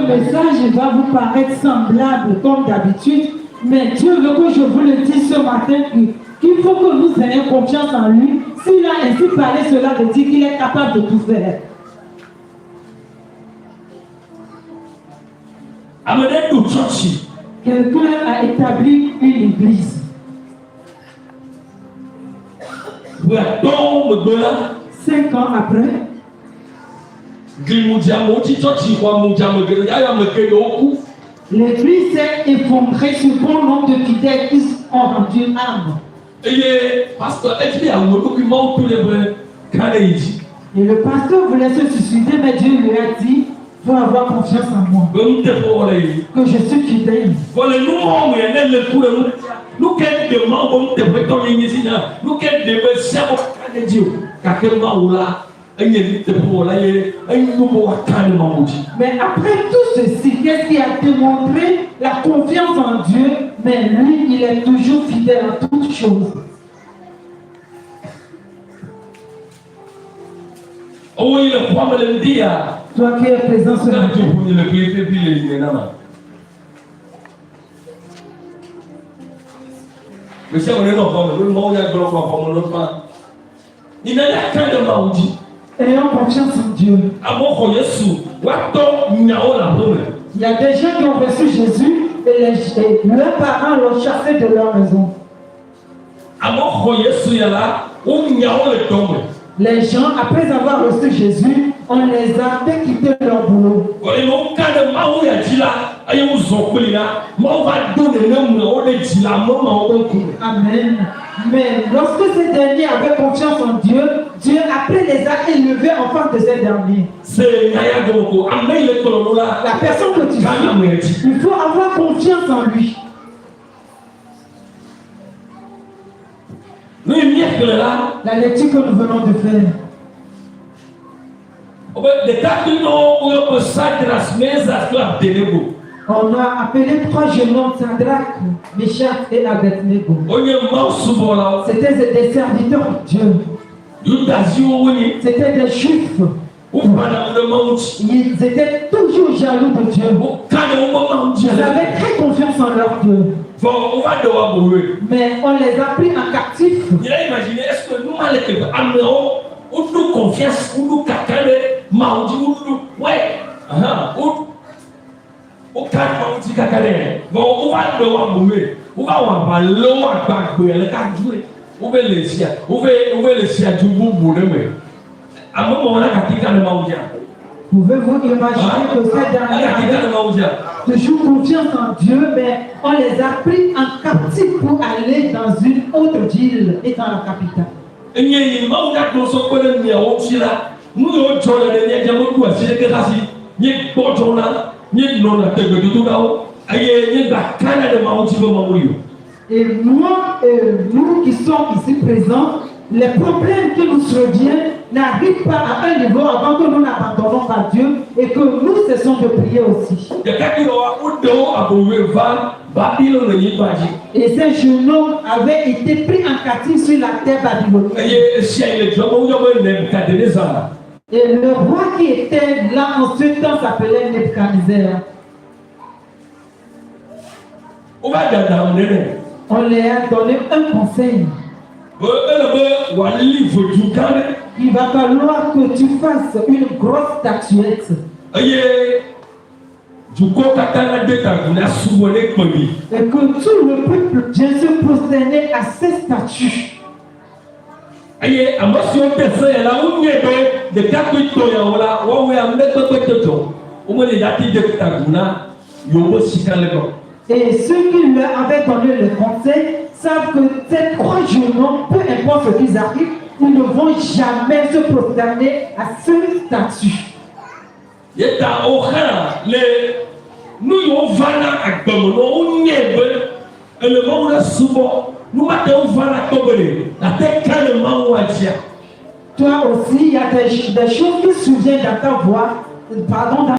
message va vous paraître semblable comme d'habitude, mais Dieu veut que je vous le dise ce matin qu'il faut que nous ayons confiance en lui. S'il a ainsi parlé, cela veut dire qu'il est capable de tout faire. Quelqu'un a établi une église. 5 ans après, l'église s'est effondrée sur bon nombre de fidèles qui ont rendu âme. Et le pasteur voulait se suicider, mais Dieu lui a dit: faut avoir confiance en moi, que je suis fidèle. Mais après tout ceci, qu'est-ce qui a démontré la confiance en Dieu? Mais lui, il est toujours fidèle à toutes choses. Toi qui es présent ce matin, ayons confiance en Dieu. Il y a des gens qui ont reçu Jésus et leurs parents l'ont chassé de leur maison. Les gens, après avoir reçu Jésus, on les a fait quitter leur boulot. Amen. Mais lorsque ces derniers avaient confiance en Dieu, Dieu après les a élevés en face de ces derniers. La personne que tu suis, il faut avoir confiance en lui. La lecture que nous venons de faire. On a appelé 3 jeunes hommes, Shadrach, Meshach et Abednego. C'était des serviteurs de Dieu. C'était des juifs. Ils étaient toujours jaloux de Dieu. Ils avaient très confiance en leur Dieu. Mais on les a pris en captif. Imaginez, est-ce que nous allons confiance, nous Pouvez-vous imaginer que ces derniers avaient toujours confiance en Dieu, mais on les a pris en captif pour aller dans une autre ville et dans la capitale. Et nous qui sommes ici présents, les problèmes qui nous surviennent n'arrivent pas à un niveau avant que nous n'abandonnons pas Dieu et que nous cessons de prier aussi. Et ces jeunes hommes avaient été pris en captif sur la terre babylonienne. Et le roi qui était là en ce temps s'appelait Nebuchadnezzar. On leur a donné un conseil. Il va falloir que tu fasses une grosse statuette. Et que tout le peuple vient se prosterner à ces statues. Et ceux qui leur avaient donné le conseil savent que ces 3 jeunes hommes, peu importe ce qu'ils arrivent, ils ne vont jamais se prosterner à ce statut. Toi aussi, il y a des choses qui se souviennent dans ta voix pardon,